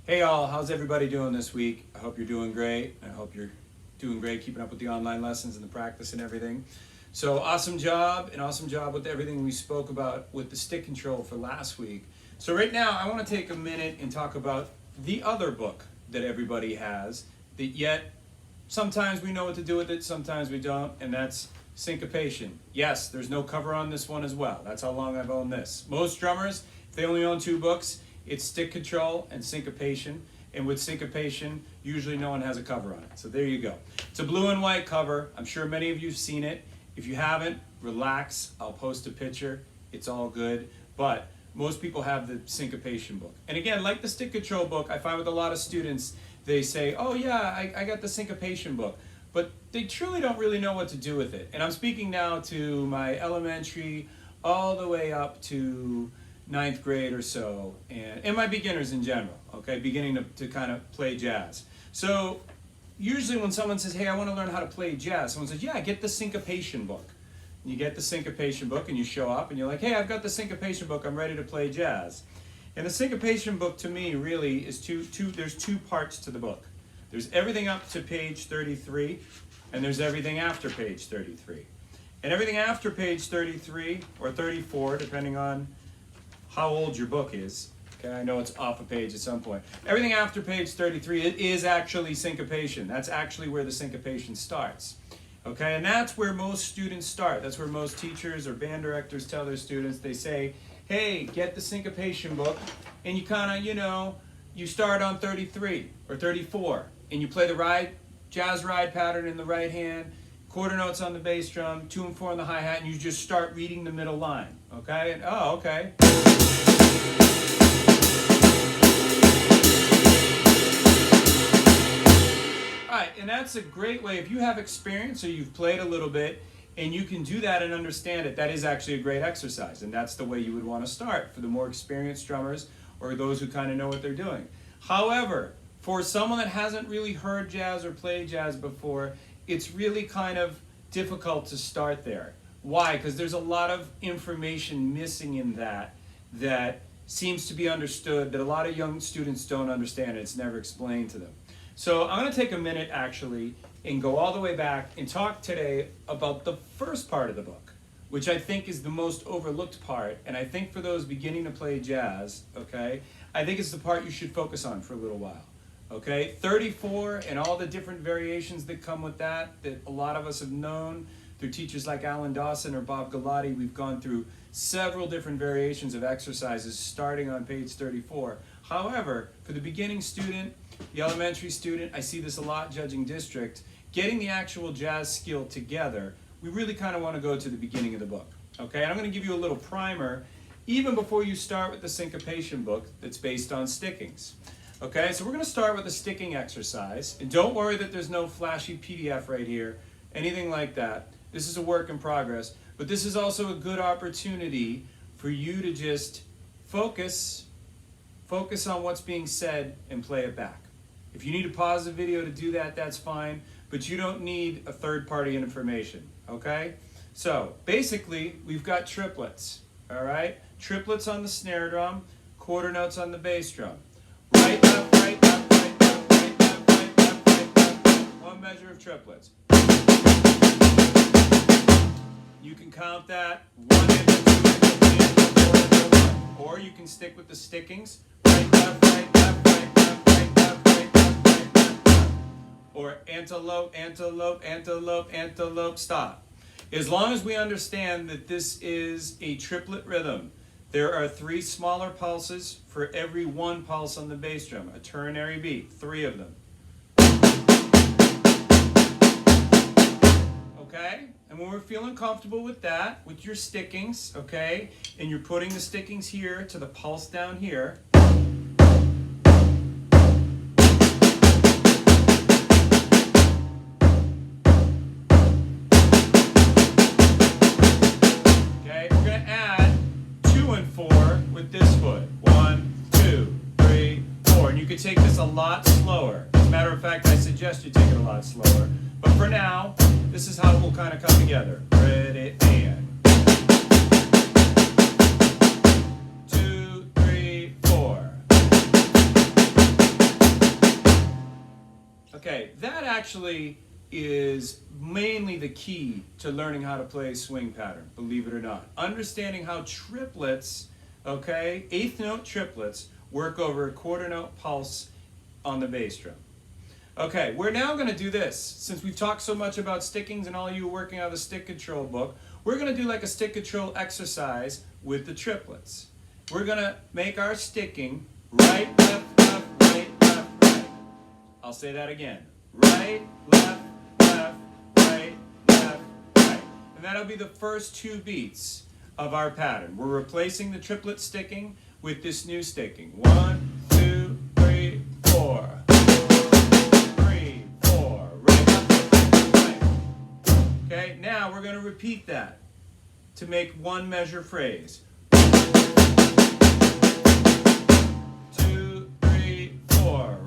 Hey all, how's everybody doing this week? I hope you're doing great. I hope you're doing great keeping up with the online lessons and the practice and everything. So awesome job with everything we spoke about with the stick control for last week. So right now I want to take a minute and talk about the other book that everybody has that yet sometimes we know what to do with it, sometimes we don't, and that's Syncopation. Yes, there's no cover on this one as well. That's how long I've owned this. Most drummers, if they only own two books, it's Stick Control and Syncopation, and with Syncopation, usually no one has a cover on it. So there you go. It's a blue and white cover. I'm sure many of you have seen it. If you haven't, relax. I'll post a picture. It's all good. But most people have the Syncopation book. And again, like the Stick Control book, I find with a lot of students, they say, oh yeah, I got the Syncopation book. But they truly don't really know what to do with it. And I'm speaking now to my elementary all the way up to ninth grade or so, and my beginners in general, okay, beginning to kind of play jazz. So usually when someone says, hey, I want to learn how to play jazz, someone says, yeah, get the Syncopation book. And you get the Syncopation book and you show up and you're like, hey, I've got the Syncopation book, I'm ready to play jazz. And the Syncopation book to me really is there's two parts to the book. There's everything up to page 33 and there's everything after page 33. And everything after page 33 or 34, depending on how old your book is. Okay, I know it's off a page at some point. Everything after page 33 it is actually Syncopation. That's actually where the Syncopation starts. Okay, and that's where most students start. That's where most teachers or band directors tell their students. They say, hey, get the Syncopation book, and you kind of, you start on 33 or 34, and you play the jazz ride pattern in the right hand, quarter notes on the bass drum, 2 and 4 on the hi-hat, and you just start reading the middle line. Okay? And, oh, okay. Alright, and that's a great way. If you have experience or you've played a little bit and you can do that and understand it, that is actually a great exercise. And that's the way you would want to start for the more experienced drummers or those who kind of know what they're doing. However, for someone that hasn't really heard jazz or played jazz before, it's really kind of difficult to start there. Why? Because there's a lot of information missing in that seems to be understood that a lot of young students don't understand. It's never explained to them. So I'm going to take a minute actually and go all the way back and talk today about the first part of the book, which I think is the most overlooked part. And I think for those beginning to play jazz, okay, I think it's the part you should focus on for a little while. Okay, 34 and all the different variations that come with that a lot of us have known through teachers like Alan Dawson or Bob Galati. We've gone through several different variations of exercises starting on page 34. However, for the beginning student, the elementary student, I see this a lot judging district, getting the actual jazz skill together, we really kind of want to go to the beginning of the book. Okay, and I'm going to give you a little primer even before you start with the Syncopation book that's based on stickings. Okay, so we're going to start with a sticking exercise, and don't worry that there's no flashy PDF right here, anything like that. This is a work in progress, but this is also a good opportunity for you to just focus on what's being said and play it back. If you need to pause the video to do that, that's fine, but you don't need a third-party information, okay? So, basically, we've got triplets, all right? Triplets on the snare drum, quarter notes on the bass drum. Right, left, right, left, right, left, right, left, right, left, right, left. One measure of triplets. You can count that 1 and 2 and 4, or you can stick with the stickings. Right, left, right, left, right, left, right, left, right, left, right, left, left. Or antelope, antelope, antelope, antelope, stop. As long as we understand that this is a triplet rhythm, there are 3 smaller pulses for every 1 pulse on the bass drum, a ternary beat, 3 of them. Okay? And when we're feeling comfortable with that, with your stickings, okay, and you're putting the stickings here to the pulse down here, okay, we're going to add 2 and 4 with this foot. 1, 2, 3, 4. And you could take this a lot slower. As a matter of fact, I suggest you take it a lot slower. But for now, this is how it will kind of come together. Ready, and 2, 3, 4. Okay, that actually is mainly the key to learning how to play a swing pattern, believe it or not. Understanding how triplets, okay, eighth note triplets, work over a quarter note pulse on the bass drum. Okay, we're now going to do this. Since we've talked so much about stickings and all you working out of the stick control book, we're going to do like a stick control exercise with the triplets. We're going to make our sticking right, left, left, right, left, right. I'll say that again. Right, left, left, right, left, right. And that'll be the first 2 beats of our pattern. We're replacing the triplet sticking with this new sticking. 1, 2, 3, 4. 3, 4. Right, left, right. Okay, now we're going to repeat that to make one measure phrase. 2, 3, 4.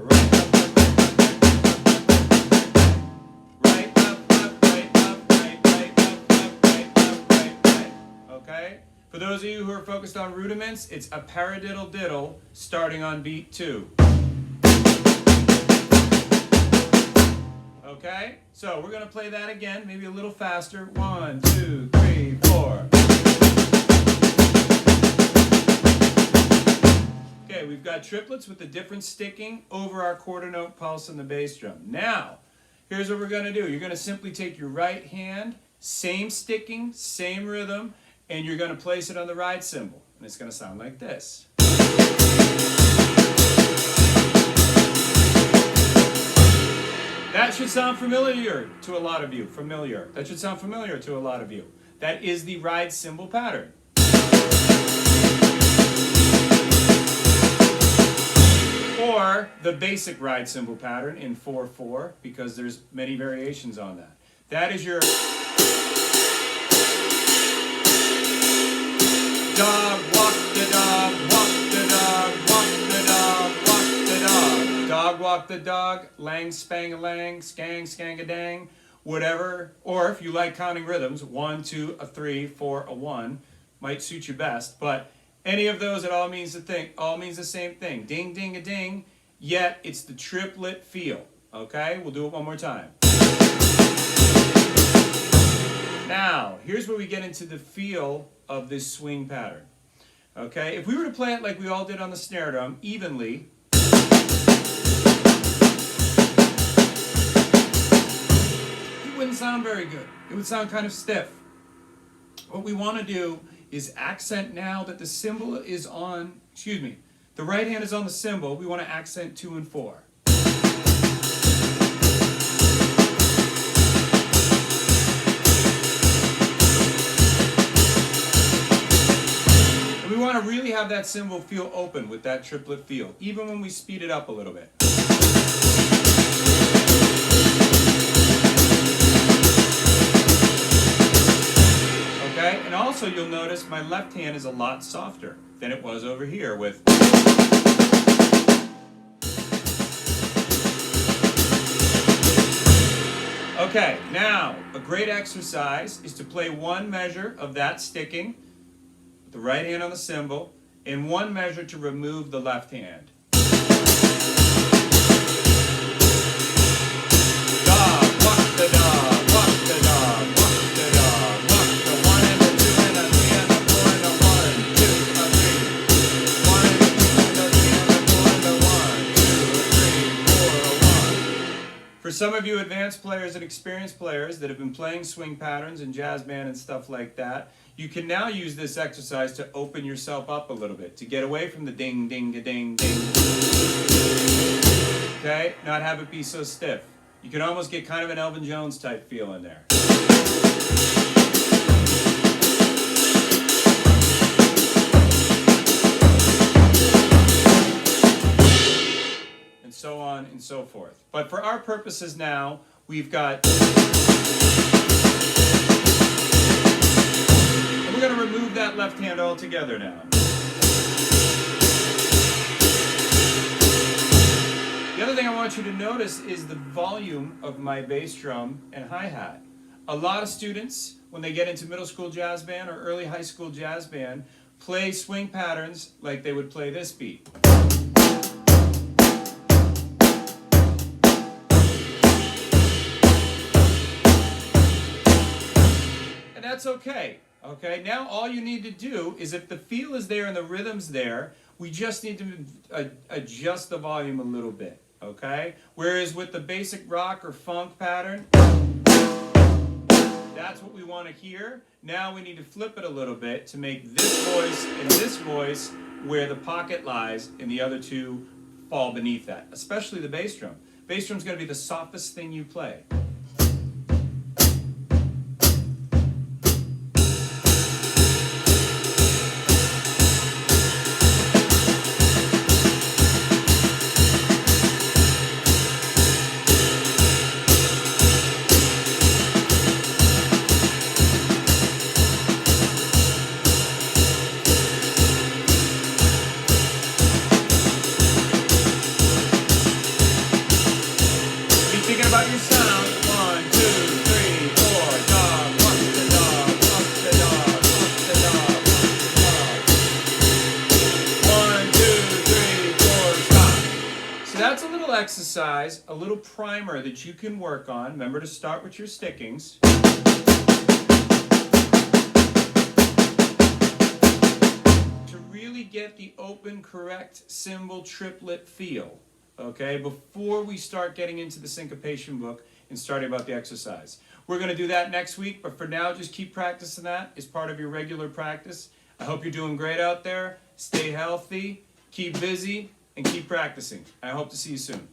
Okay? For those of you who are focused on rudiments, it's a paradiddle diddle starting on beat 2. Okay? So we're going to play that again, maybe a little faster. 1, 2, 3, 4. Okay, we've got triplets with the different sticking over our quarter note pulse on the bass drum. Now, here's what we're going to do. You're going to simply take your right hand, same sticking, same rhythm, and you're going to place it on the ride cymbal. And it's going to sound like this. That should sound familiar to a lot of you. That should sound familiar to a lot of you. That is the ride cymbal pattern. Or the basic ride cymbal pattern in 4/4, because there's many variations on that. That is your dog, walk the dog, walk the dog, walk the dog, walk the dog. Dog, walk the dog, lang, spang a lang, skang, skang a dang, whatever. Or if you like counting rhythms, 1, 2, a 3, 4, a 1, might suit you best. But any of those, it all means the same thing. Ding, ding, a ding, yet it's the triplet feel. Okay, we'll do it one more time. Now, here's where we get into the feel of this swing pattern. Okay, if we were to play it like we all did on the snare drum, evenly, it wouldn't sound very good. It would sound kind of stiff. What we want to do is accent now that the cymbal is on, the right hand is on the cymbal, we want to accent 2 and 4. And we want to really have that cymbal feel open with that triplet feel, even when we speed it up a little bit. Okay, and also you'll notice my left hand is a lot softer than it was over here with. Okay, now a great exercise is to play one measure of that sticking, with the right hand on the cymbal, and one measure to remove the left hand. Dog, walk the dog, walk the dog, walk the dog, walk the 1 and the 2 and the 3 and the 4 and the 1, 2, and 3. 1 and the 2 and the 3 and the 4 and the 1, 2, 3, 4, 1. For some of you advanced players and experienced players that have been playing swing patterns and jazz band and stuff like that, you can now use this exercise to open yourself up a little bit, to get away from the ding, ding, ding, ding. Okay? Not have it be so stiff. You can almost get kind of an Elvin Jones type feel in there. And so on and so forth. But for our purposes now, we've got... And we're going to remove that left hand altogether now. The other thing I want you to notice is the volume of my bass drum and hi-hat. A lot of students, when they get into middle school jazz band or early high school jazz band, play swing patterns like they would play this beat. that's okay. Okay, now all you need to do is, if the feel is there and the rhythm's there, we just need to adjust the volume a little bit. Okay? Whereas with the basic rock or funk pattern, that's what we want to hear. Now we need to flip it a little bit to make this voice and this voice where the pocket lies, and the other two fall beneath that, especially the bass drum. Bass drum's going to be the softest thing you play. Thinking about your sound. 1, 2, 3, 4. Dog, walk the dog, walk the dog, walk the dog, walk the dog. 1, 2, 3, 4, stop. So that's a little exercise, a little primer that you can work on. Remember to start with your stickings. To really get the open, correct cymbal triplet feel. Okay, before we start getting into the syncopation book and starting about the exercise. We're going to do that next week, but for now, just keep practicing that as part of your regular practice. I hope you're doing great out there. Stay healthy, keep busy, and keep practicing. I hope to see you soon.